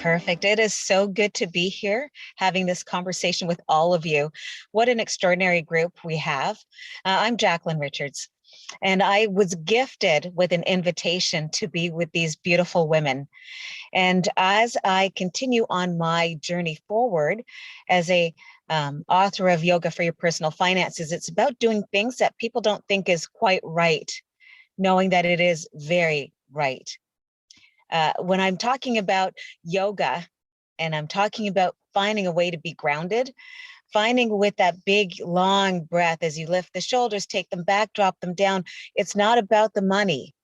Perfect. It is so good to be here having this conversation with all of you. What an extraordinary group we have. I'm Jacqueline Richards, and I was gifted with an invitation to be with these beautiful women. And as I continue on my journey forward as a author of Yoga for Your Personal Finances, it's about doing things that people don't think is quite right, knowing that it is very right. When I'm talking about yoga and I'm talking about finding a way to be grounded, finding with that big, long breath as you lift the shoulders, take them back, drop them down. It's not about the money.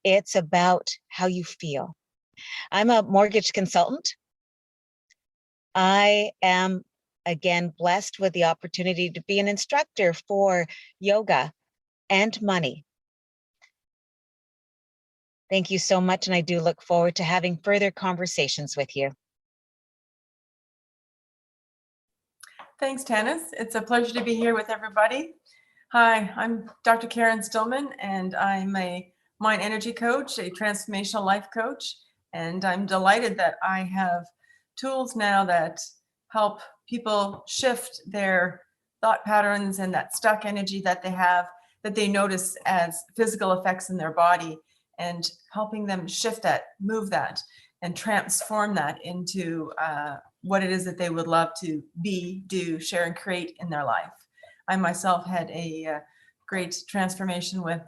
It's about how you feel. I'm a mortgage consultant. I am, again, blessed with the opportunity to be an instructor for yoga and money. Thank you so much, and I do look forward to having further conversations with you. Thanks, Tanis. It's a pleasure to be here with everybody. Hi, I'm Dr. Karen Stillman, and I'm a mind energy coach, a transformational life coach, and I'm delighted that I have tools now that help people shift their thought patterns and that stuck energy that they have, that they notice as physical effects in their body, and helping them shift that, move that, and transform that into what it is that they would love to be, do, share, and create in their life. I myself had a great transformation with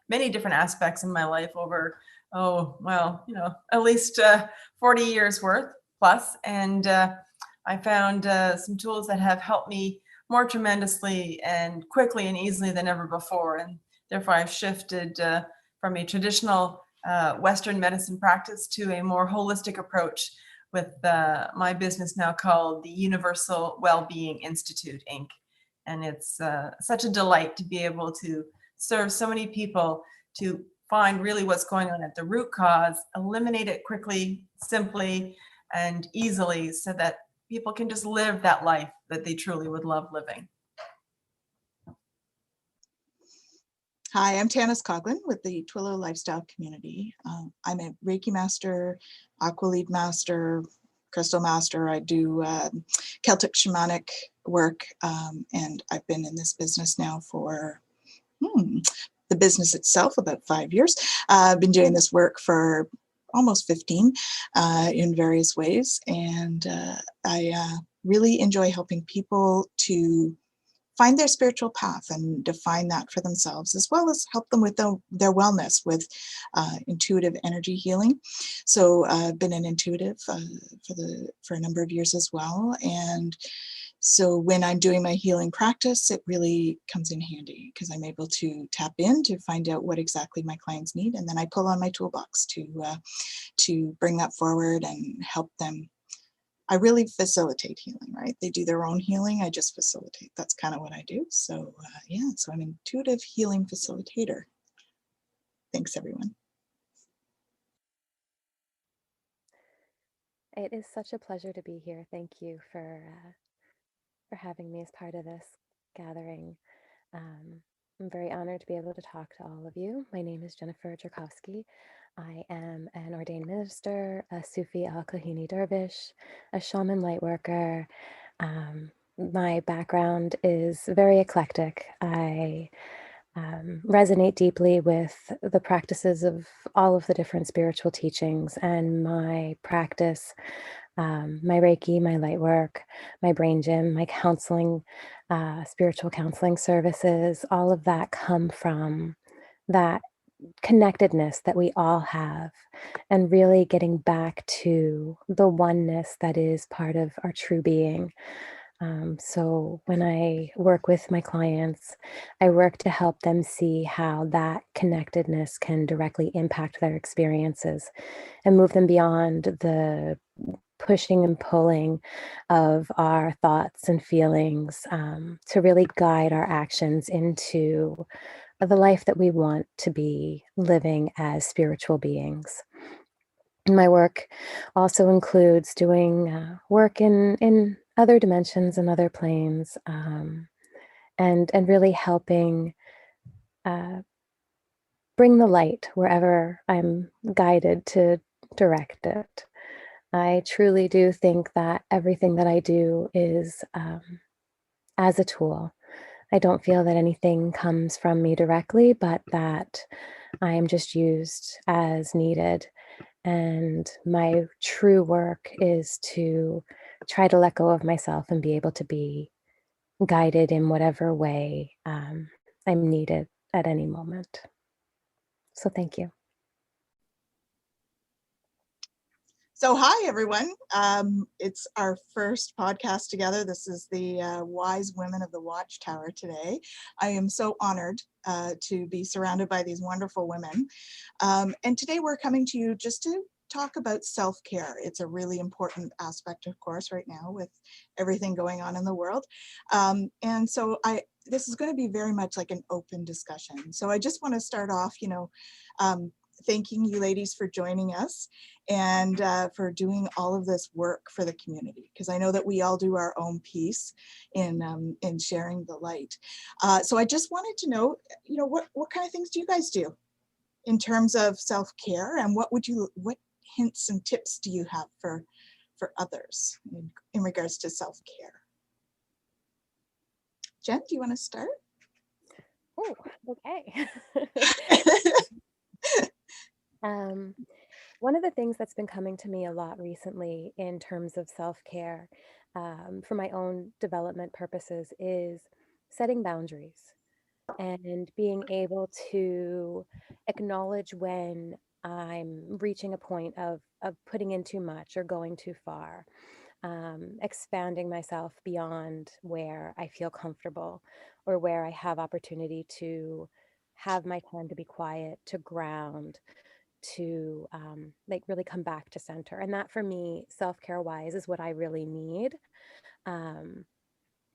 many different aspects in my life over, at least 40 years worth plus. And I found some tools that have helped me more tremendously and quickly and easily than ever before. And therefore I've shifted from a traditional Western medicine practice to a more holistic approach with my business now called the Universal Wellbeing Institute, Inc. And it's such a delight to be able to serve so many people to find really what's going on at the root cause, eliminate it quickly, simply, and easily so that people can just live that life that they truly would love living. Hi, I'm Tanis Coughlin with the Twillo Lifestyle Community. I'm a Reiki master, Aqualead master, crystal master. I do Celtic shamanic work, and I've been in this business now for the business itself about 5 years. I've been doing this work for almost 15 in various ways, and I really enjoy helping people to find their spiritual path and define that for themselves, as well as help them with their wellness with intuitive energy healing. So I've been an intuitive for a number of years as well. And so when I'm doing my healing practice, it really comes in handy because I'm able to tap in to find out what exactly my clients need. And then I pull on my toolbox to bring that forward and help them. I really facilitate healing, right? They do their own healing. I just facilitate. That's kind of what I do. So so I'm an intuitive healing facilitator. Thanks, everyone. It is such a pleasure to be here. Thank you for having me as part of this gathering. I'm very honored to be able to talk to all of you. My name is Jennifer Jerkowski. I am an ordained minister, a Sufi al-Kahini dervish, a shaman lightworker. My background is very eclectic. I resonate deeply with the practices of all of the different spiritual teachings, and my practice, my Reiki, my light work, my brain gym, my counseling, spiritual counseling services, all of that come from that connectedness that we all have, and really getting back to the oneness that is part of our true being. So when I work with my clients, I work to help them see how that connectedness can directly impact their experiences and move them beyond the pushing and pulling of our thoughts and feelings, to really guide our actions into the life that we want to be living as spiritual beings. My work also includes doing work in other dimensions and other planes, and really helping bring the light wherever I'm guided to direct it. I truly do think that everything that I do is as a tool. I don't feel that anything comes from me directly, but that I am just used as needed. And my true work is to try to let go of myself and be able to be guided in whatever way I'm needed at any moment. So thank you. So hi, everyone. It's our first podcast together. This is the Wise Women of the Watchtower today. I am so honored to be surrounded by these wonderful women. And today we're coming to you just to talk about self-care. It's a really important aspect, of course, right now with everything going on in the world. And so this is going to be very much like an open discussion. So I just want to start off, thanking you ladies for joining us and for doing all of this work for the community, because I know that we all do our own piece in sharing the light. So I just wanted to know, what kind of things do you guys do in terms of self-care, and what hints and tips do you have for others in regards to self-care? Jen, do you want to start? Oh, okay. One of the things that's been coming to me a lot recently in terms of self-care for my own development purposes is setting boundaries and being able to acknowledge when I'm reaching a point of putting in too much or going too far, expanding myself beyond where I feel comfortable or where I have opportunity to have my time to be quiet, to ground, to like really come back to center. And that for me, self-care wise, is what I really need. Um,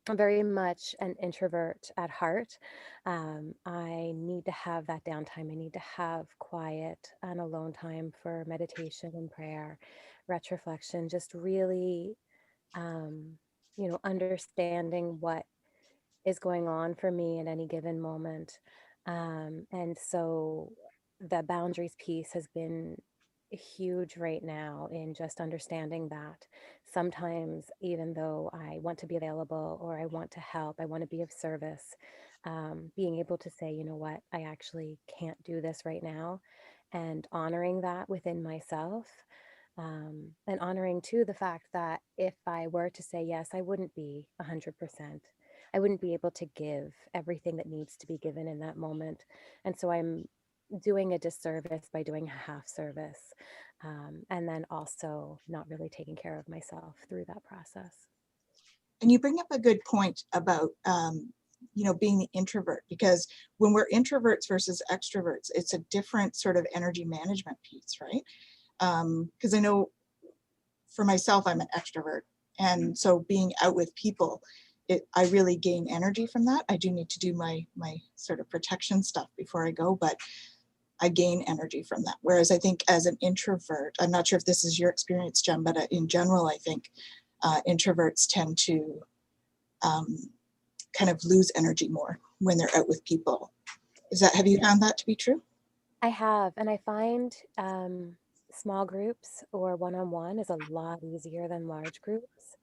I'm very much an introvert at heart. I need to have that downtime. I need to have quiet and alone time for meditation and prayer, retroflection, just really, understanding what is going on for me at any given moment. And so the boundaries piece has been huge right now in just understanding that sometimes, even though I want to be available or I want to help, I want to be of service, being able to say, you know what, I actually can't do this right now, and honoring that within myself. And honoring too the fact that if I were to say yes, I wouldn't be 100%. I wouldn't be able to give everything that needs to be given in that moment. And so I'm doing a disservice by doing a half service, and then also not really taking care of myself through that process. And you bring up a good point about being the introvert, because when we're introverts versus extroverts, it's a different sort of energy management piece, right? Because I know for myself, I'm an extrovert, and so being out with people, I really gain energy from that. I do need to do my sort of protection stuff before I go, but I gain energy from that. Whereas I think as an introvert, I'm not sure if this is your experience, Jen, but in general, I think introverts tend to kind of lose energy more when they're out with people. Have you found that to be true? I have, and I find small groups or one-on-one is a lot easier than large groups.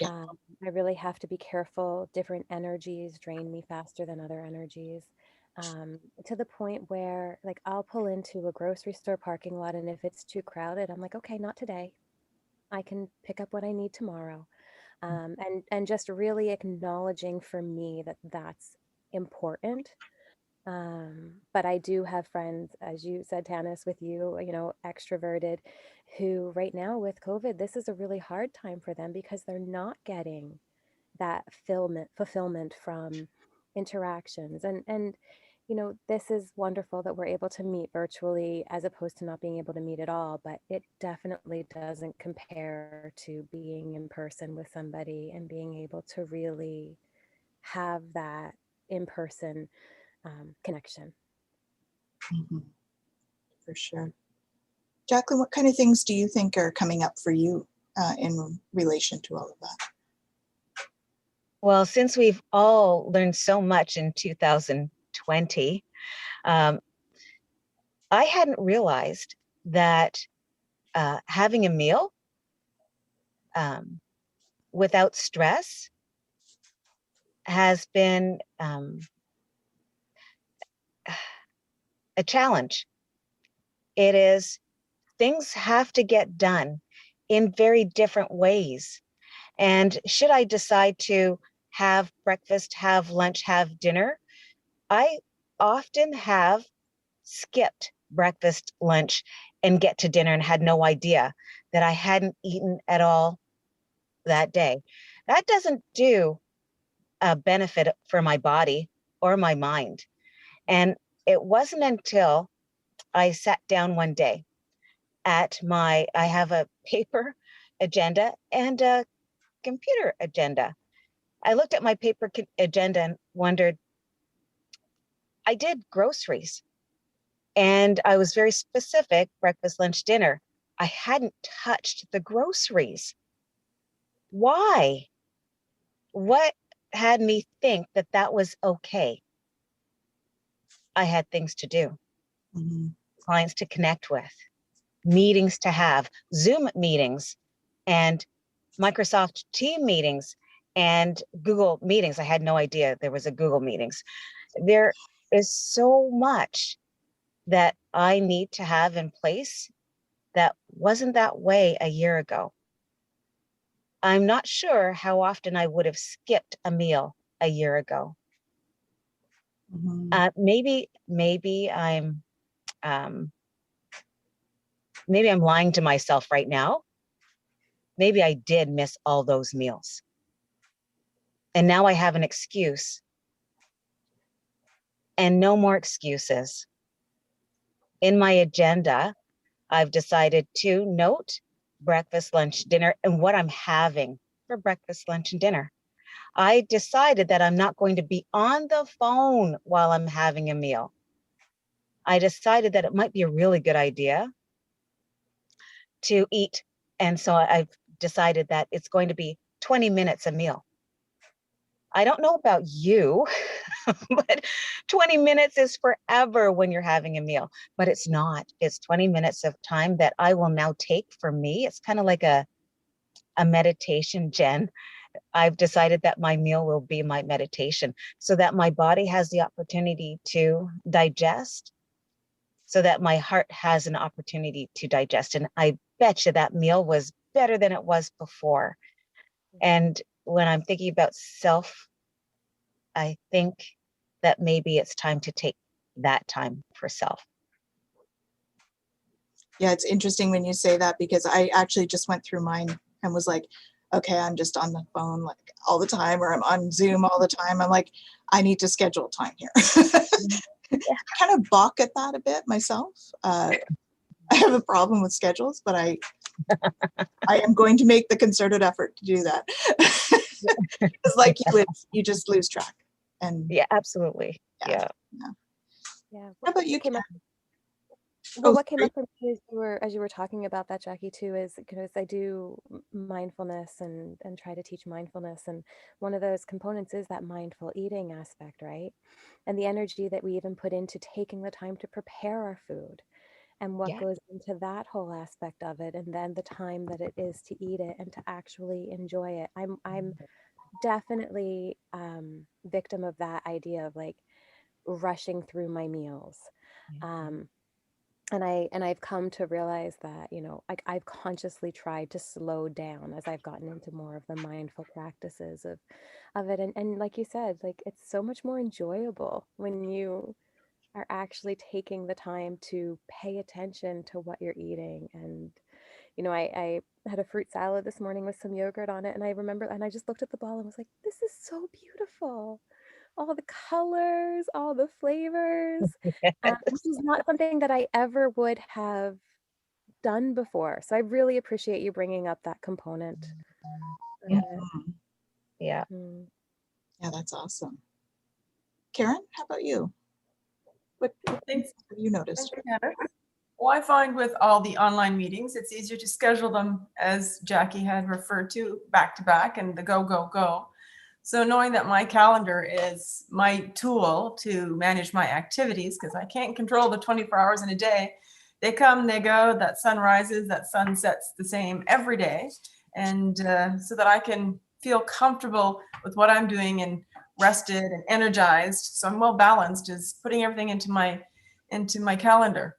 Yeah. I really have to be careful. Different energies drain me faster than other energies, to the point where, like, I'll pull into a grocery store parking lot, and if it's too crowded, I'm like, okay, not today. I can pick up what I need tomorrow. And just really acknowledging for me that that's important. But I do have friends, as you said, Tanis, with you, extroverted, who right now with COVID, this is a really hard time for them because they're not getting that fulfillment from interactions. And this is wonderful that we're able to meet virtually as opposed to not being able to meet at all, but it definitely doesn't compare to being in person with somebody and being able to really have that in-person connection. Mm-hmm. For sure. Jacqueline, what kind of things do you think are coming up for you in relation to all of that? Well, since we've all learned so much in 2020, I hadn't realized that having a meal without stress has been a challenge. It is, things have to get done in very different ways. And should I decide to have breakfast, have lunch, have dinner, I often have skipped breakfast, lunch, and get to dinner and had no idea that I hadn't eaten at all that day. That doesn't do a benefit for my body or my mind. And it wasn't until I sat down one day I have a paper agenda and a computer agenda. I looked at my paper agenda and wondered, I did groceries and I was very specific, breakfast, lunch, dinner. I hadn't touched the groceries. Why? What had me think that that was okay? I had things to do, clients to connect with, meetings to have, Zoom meetings and Microsoft Team meetings and Google meetings. I had no idea there was a Google meetings. There is so much that I need to have in place that wasn't that way a year ago. I'm not sure how often I would have skipped a meal a year ago. Maybe I'm lying to myself right now. Maybe I did miss all those meals. And now I have an excuse. And no more excuses. In my agenda, I've decided to note breakfast, lunch, dinner, and what I'm having for breakfast, lunch, and dinner. I decided that I'm not going to be on the phone while I'm having a meal. I decided that it might be a really good idea to eat. And so I've decided that it's going to be 20 minutes a meal. I don't know about you, but 20 minutes is forever when you're having a meal, but it's not. It's 20 minutes of time that I will now take for me. It's kind of like a meditation, Jen. I've decided that my meal will be my meditation so that my body has the opportunity to digest, so that my heart has an opportunity to digest. And I bet you that meal was better than it was before. And when I'm thinking about self, I think that maybe it's time to take that time for self. Yeah, it's interesting when you say that, because I actually just went through mine and was like, okay, I'm just on the phone like all the time, or I'm on Zoom all the time. I'm like, I need to schedule time here. I kind of balk at that a bit myself. I have a problem with schedules, but I am going to make the concerted effort to do that. It's like you just lose track. And yeah, absolutely. Yeah. How about you? What came up for me as you were talking about that, Jackie, too, is because I do mindfulness and try to teach mindfulness, and one of those components is that mindful eating aspect, right? And the energy that we even put into taking the time to prepare our food, and what goes into that whole aspect of it, and then the time that it is to eat it and to actually enjoy it. I'm definitely victim of that idea of like rushing through my meals. And I've come to realize that, I've consciously tried to slow down as I've gotten into more of the mindful practices of it. And like you said, like, it's so much more enjoyable when you are actually taking the time to pay attention to what you're eating. And, I had a fruit salad this morning with some yogurt on it. And I remember, and I just looked at the bowl and was like, this is so beautiful. All the colors, all the flavors, which is not something that I ever would have done before. So I really appreciate you bringing up that component. Yeah, that's awesome. Karen, how about you? What things have you noticed? Well, I find with all the online meetings, it's easier to schedule them, as Jackie had referred to, back to back, and the go, go, go. So knowing that my calendar is my tool to manage my activities, because I can't control the 24 hours in a day. They come, they go, that sun rises, that sun sets the same every day. and so that I can feel comfortable with what I'm doing and rested and energized. So I'm well balanced is putting everything into my calendar.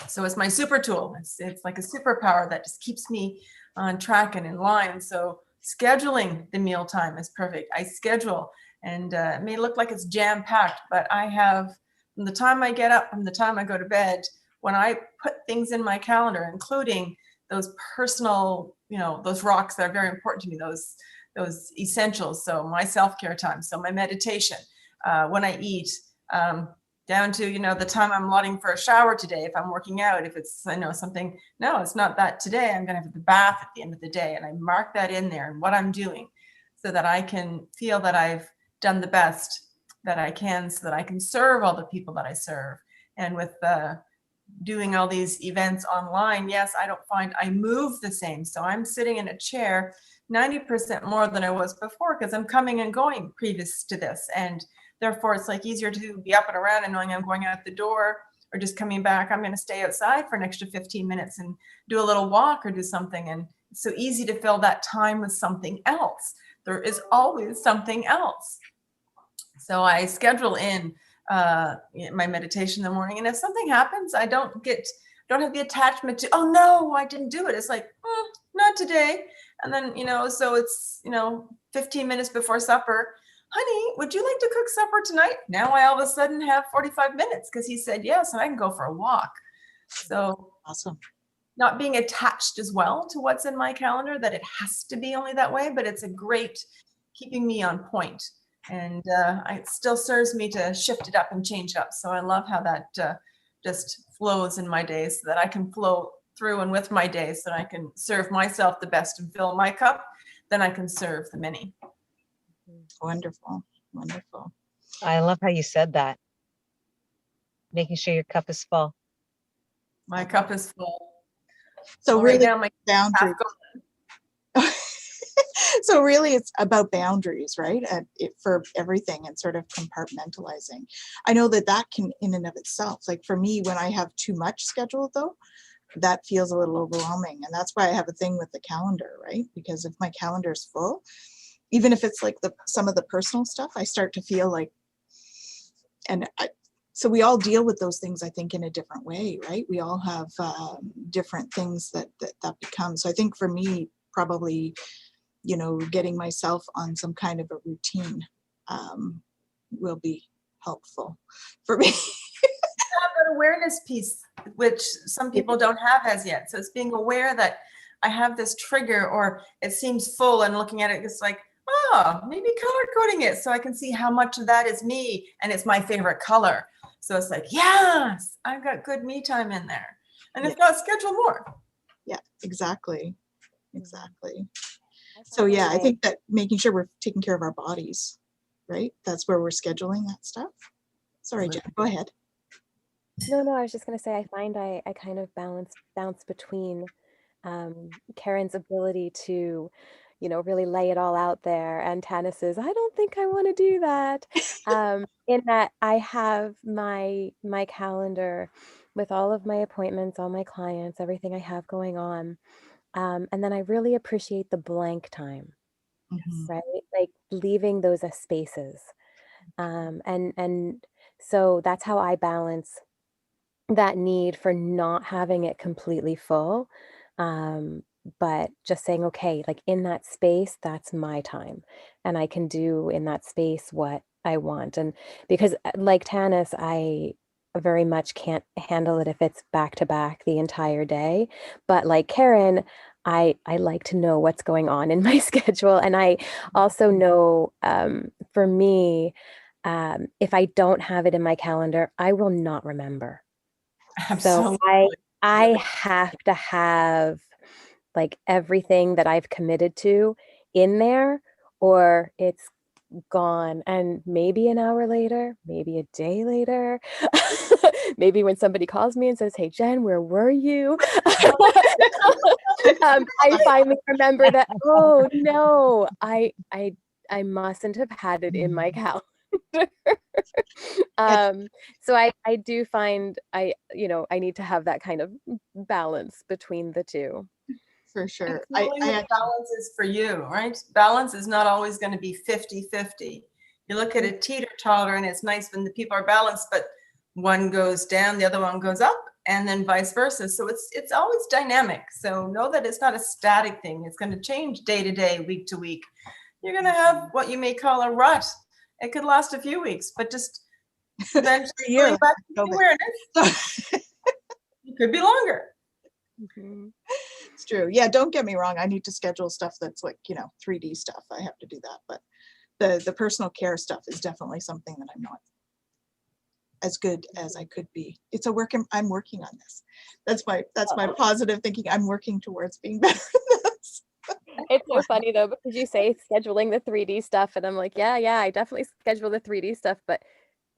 So it's my super tool. It's like a superpower that just keeps me on track and in line. So scheduling the meal time is perfect. I schedule, and it may look like it's jam packed, but I have, from the time I get up, from the time I go to bed, when I put things in my calendar, including those personal, those rocks that are very important to me, those essentials. So my self-care time, so my meditation, when I eat, down to, the time I'm allotting for a shower today, if I'm working out, if it's, something, no, it's not that today, I'm going to have the bath at the end of the day. And I mark that in there and what I'm doing so that I can feel that I've done the best that I can, so that I can serve all the people that I serve. And with doing all these events online, yes, I don't find I move the same. So I'm sitting in a chair 90% more than I was before, because I'm coming and going previous to this. And therefore, it's like easier to be up and around and knowing I'm going out the door or just coming back. I'm going to stay outside for an extra 15 minutes and do a little walk or do something. And it's so easy to fill that time with something else. There is always something else. So I schedule in my meditation in the morning. And if something happens, I don't have the attachment to, oh no, I didn't do it. It's like, not today. And then, so it's, 15 minutes before supper, honey, would you like to cook supper tonight? Now I all of a sudden have 45 minutes because he said yes, and I can go for a walk. So Awesome. Not being attached as well to what's in my calendar, that it has to be only that way, but it's a great keeping me on point. And it still serves me to shift it up and change it up. So I love how that just flows in my days, so that I can flow through and with my days, so that I can serve myself the best and fill my cup. Then I can serve the many. Wonderful. Wonderful. I love how you said that. Making sure your cup is full. My cup is full. So Right really now, my boundaries. So really it's about boundaries, right? For everything, and sort of compartmentalizing. I know that can in and of itself, like for me, when I have too much scheduled though, that feels a little overwhelming. And that's why I have a thing with the calendar, right? Because if my calendar is full, even if it's like some of the personal stuff, I start to feel like, so we all deal with those things, I think, in a different way, right? We all have different things that become. So I think for me, probably, getting myself on some kind of a routine will be helpful for me. That awareness piece, which some people don't have as yet. So it's being aware that I have this trigger, or it seems full, and looking at it, it's like, oh, maybe color coding it so I can see how much of that is me and it's my favorite color. So it's like, yes, I've got good me time in there. And if not, schedule more. Yeah, exactly. So yeah, I think that making sure we're taking care of our bodies, right? That's where we're scheduling that stuff. Sorry, Jen, go ahead. No, I was just going to say, I find I kind of bounce between Karen's ability to, really lay it all out there, and Tanis's, I don't think I want to do that. In that I have my calendar with all of my appointments, all my clients, everything I have going on. And then I really appreciate the blank time, right? Like leaving those as spaces. And so that's how I balance that need for not having it completely full. But just saying, okay, like in that space, that's my time. And I can do in that space what I want. And because like Tanis, I very much can't handle it if it's back to back the entire day. But like Karen, I like to know what's going on in my schedule. And I also know for me, if I don't have it in my calendar, I will not remember. Absolutely. So I have to have like everything that I've committed to in there, or it's gone. And maybe an hour later, maybe a day later, maybe when somebody calls me and says, hey, Jen, where were you? I finally remember that, oh no, I mustn't have had it in my calendar. So I do find I need to have that kind of balance between the two. for sure. It's really what balance is for you, right? Balance is not always going to be 50-50. You look at a teeter-totter and it's nice when the people are balanced, but one goes down, the other one goes up, and then vice versa. So it's always dynamic. So know that it's not a static thing. It's going to change day to day, week to week. You're going to have what you may call a rut. It could last a few weeks, but just eventually going back to awareness. It could be longer. It's true. Yeah, don't get me wrong. I need to schedule stuff that's like, 3D stuff. I have to do that. But the personal care stuff is definitely something that I'm not as good as I could be. It's a work. I'm working on this. That's my positive thinking. I'm working towards being better at this. It's so funny though, because you say scheduling the 3D stuff, and I'm like, yeah, I definitely schedule the 3D stuff, but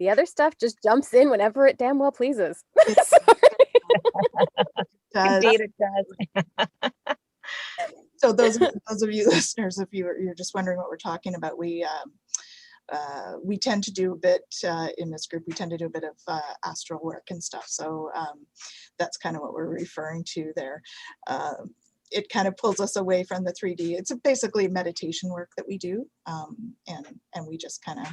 the other stuff just jumps in whenever it damn well pleases. Indeed, it does. So those of you listeners, if you're just wondering what we're talking about, we tend to do a bit in this group. We tend to do a bit of astral work and stuff. So that's kind of what we're referring to there. It kind of pulls us away from the 3D. It's basically meditation work that we do, and we just kind of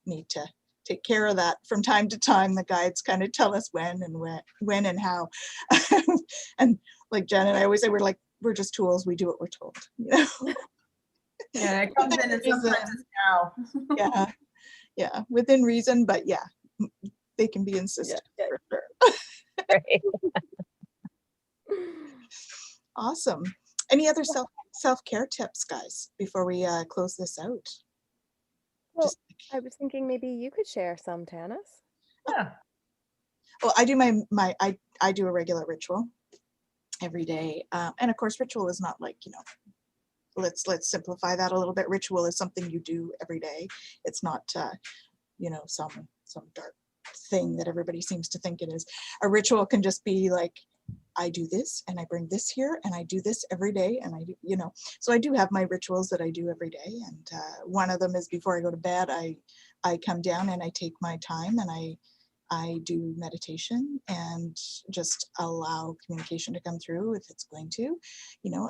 need to take care of that from time to time. The guides kind of tell us when and how. And like Jen and I always say, we're just tools. We do what we're told. Yeah, it comes in and sometimes it's now. Yeah, within reason, but yeah, they can be insistent for sure. Right. Awesome. Any other self-care tips, guys, before we close this out? Well, I was thinking maybe you could share some, Tanis. Yeah. Well, I do I do a regular ritual every day, and of course, ritual is not like let's simplify that a little bit. Ritual is something you do every day. It's not some dark thing that everybody seems to think it is. A ritual can just be like, I do this and I bring this here and I do this every day, and I do, so I do have my rituals that I do every day, and one of them is before I go to bed, I come down and I take my time and I do meditation and just allow communication to come through if it's going to.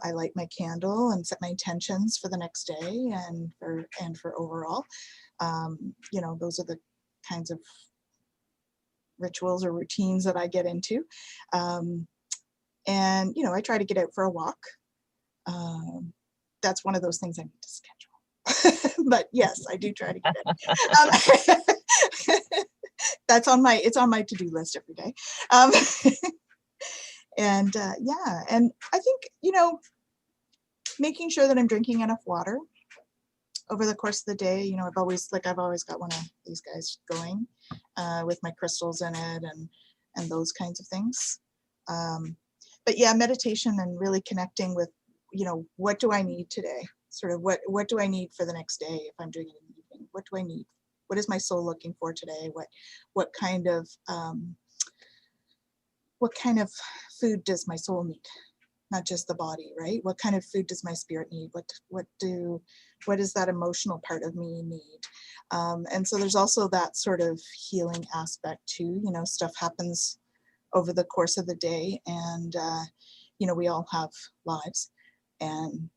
I light my candle and set my intentions for the next day and for overall. Those are the kinds of rituals or routines that I get into. And I try to get out for a walk. That's one of those things I need to schedule. But yes, I do try to get it. It's on my to-do list every day. And I think making sure that I'm drinking enough water over the course of the day. I've always got one of these guys going with my crystals in it and those kinds of things. But yeah, meditation and really connecting with, what do I need today? Sort of what do I need for the next day if I'm doing it in the evening? What do I need? What is my soul looking for today? What kind of food does my soul need? Not just the body, right? What kind of food does my spirit need? What does that emotional part of me need? And so there's also that sort of healing aspect too. Stuff happens over the course of the day, and we all have lives and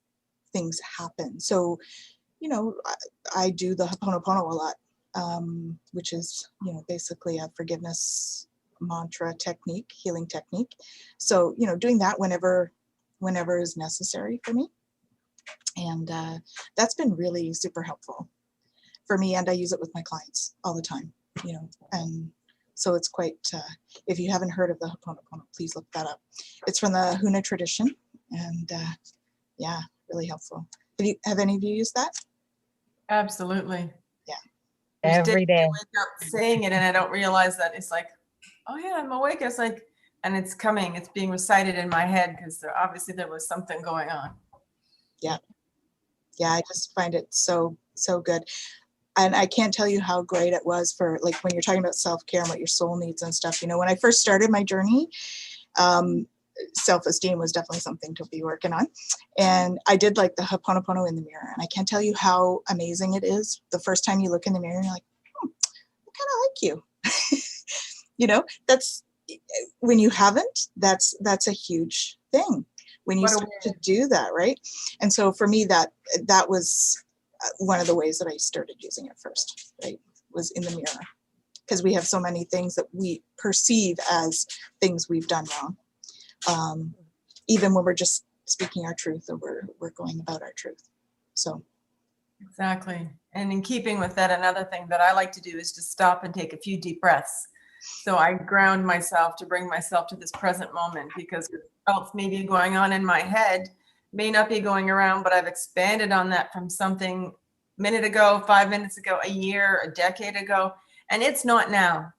things happen. So I do the Ho'oponopono a lot, which is basically a forgiveness mantra technique, healing technique. So doing that whenever is necessary for me, and that's been really super helpful for me, and I use it with my clients all the time, and so it's quite, if you haven't heard of the Ho'oponopono, please look that up. It's from the Huna tradition, and yeah, really helpful. Have any of you used that? Absolutely. Yeah. Every day. I wake up saying it and I don't realize that it's like, oh yeah, I'm awake. It's like, and it's being recited in my head because obviously there was something going on. Yeah. Yeah, I just find it so good. And I can't tell you how great it was for, like, when you're talking about self-care and what your soul needs and stuff. When I first started my journey, self-esteem was definitely something to be working on. And I did like the Ho'oponopono in the mirror. And I can't tell you how amazing it is. The first time you look in the mirror and you're like, I kind of like you. That's when you haven't, that's a huge thing. when you What a start to do that, right? And so for me, that was one of the ways that I started using it first, right? Was in the mirror, because we have so many things that we perceive as things we've done wrong, even when we're just speaking our truth, or we're going about our truth. So Exactly. And in keeping with that, another thing that I like to do is just stop and take a few deep breaths. So I ground myself to bring myself to this present moment, because what else may be going on in my head may not be going around, but I've expanded on that from something a minute ago, 5 minutes ago, a year, a decade ago, and it's not now.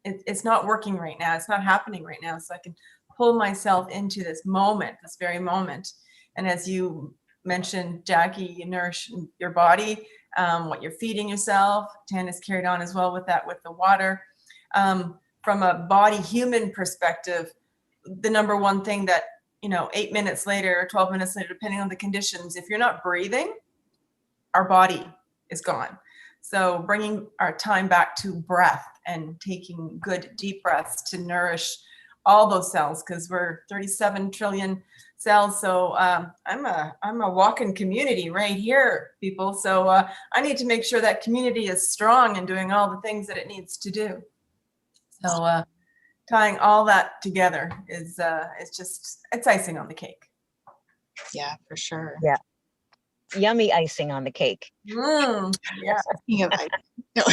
It's not working right now. It's not happening right now. So I can pull myself into this moment, this very moment. And as you mentioned, Jackie, you nourish your body, what you're feeding yourself. Tannis carried on as well with that, with the water. From a body human perspective, the number one thing that, 8 minutes later or 12 minutes later, depending on the conditions, if you're not breathing, our body is gone. So bringing our time back to breath and taking good deep breaths to nourish all those cells, because we're 37 trillion cells. So I'm a walking community right here, people. So I need to make sure that community is strong and doing all the things that it needs to do. So tying all that together is it's icing on the cake. yeah, for sure. Yeah. Yummy icing on the cake. Yeah. Speaking of no.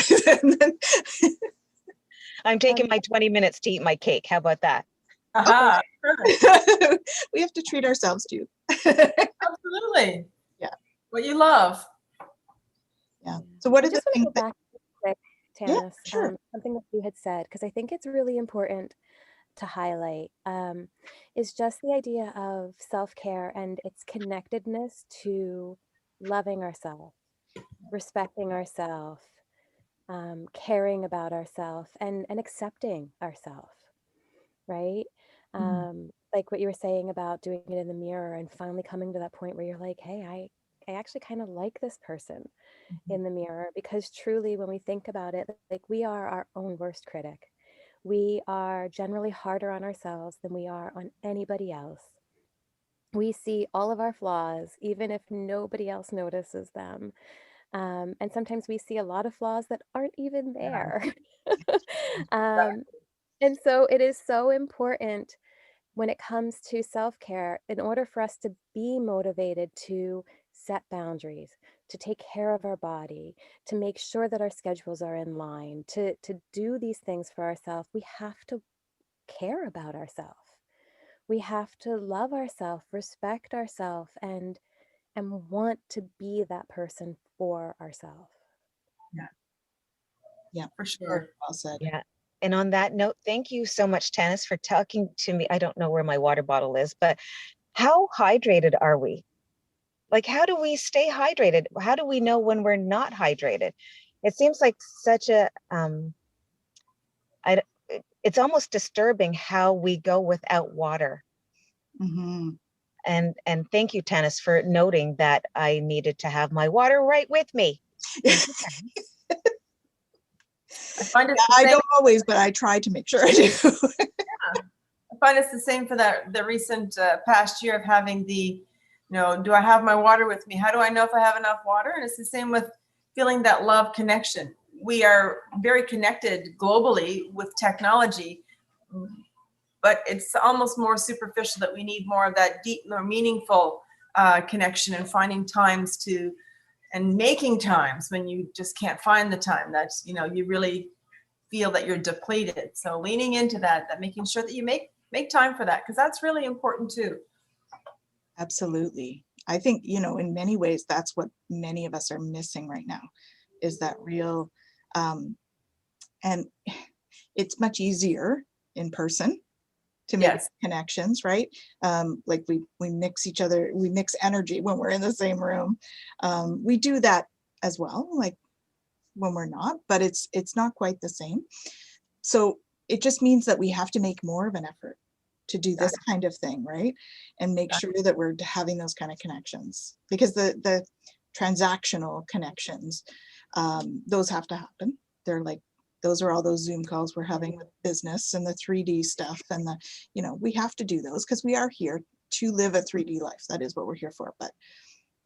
I'm taking my 20 minutes to eat my cake. How about that? Aha. Perfect. We have to treat ourselves too. Absolutely. Yeah. What you love. Yeah. So what I are the just want to things go back quick, Yeah, Tannis, sure. something that you had said, because I think it's really important to highlight, is just the idea of self-care and its connectedness to loving ourselves, respecting ourselves, caring about ourselves, and accepting ourselves, right? Like what you were saying about doing it in the mirror and finally coming to that point where you're like, hey, I actually kind of like this person in the mirror, because truly when we think about it, like, we are our own worst critic. We are generally harder on ourselves than we are on anybody else. We see all of our flaws, even if nobody else notices them. And sometimes we see a lot of flaws that aren't even there. And so it is so important when it comes to self-care, in order for us to be motivated to set boundaries, to take care of our body, to make sure that our schedules are in line, to do these things for ourselves, we have to care about ourselves. We have to love ourselves, respect ourselves, and want to be that person for ourselves. Yeah, For sure. well said. Yeah. And on that note, thank you so much, Tannis, for talking to me. I don't know where my water bottle is, but how hydrated are we? Like, how do we stay hydrated? How do we know when we're not hydrated? It seems like such a, it's almost disturbing how we go without water. Mm-hmm. And thank you, Tannis, for noting that I needed to have my water right with me. Thank you, Tannis. I find it's Yeah, the I same. don't always, but I try to make sure I do. I find it's the same for the recent past year of having the, do I have my water with me? How do I know if I have enough water? And it's the same with feeling that love connection. We are very connected globally with technology, but it's almost more superficial, that we need more of that deep, more meaningful connection, and finding times to, and making times when you just can't find the time, that's, you really feel that you're depleted. So leaning into that making sure that you make time for that, because that's really important too. Absolutely. I think, in many ways, that's what many of us are missing right now, is that real, and it's much easier in person to make Yes. connections, right? Like we mix we mix energy when we're in the same room. We do that as well, like when we're not, but it's not quite the same. So it just means that we have to make more of an effort to do this kind of thing, right? And make sure that we're having those kind of connections, because the transactional connections, those have to happen. They're like, those are all those Zoom calls we're having with business, and the 3D stuff, and we have to do those because we are here to live a 3D life. That is what we're here for. But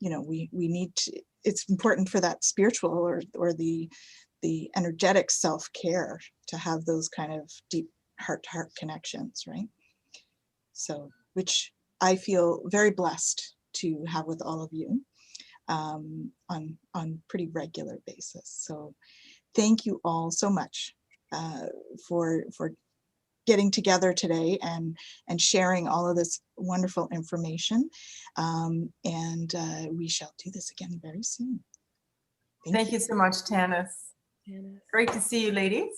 you know, we need to, it's important for that spiritual or the energetic self-care to have those kind of deep heart-to-heart connections, right? So, which I feel very blessed to have with all of you on pretty regular basis. So thank you all so much for getting together today and sharing all of this wonderful information. We shall do this again very soon. Thank you so much, Tanis. Janice. Great to see you, ladies.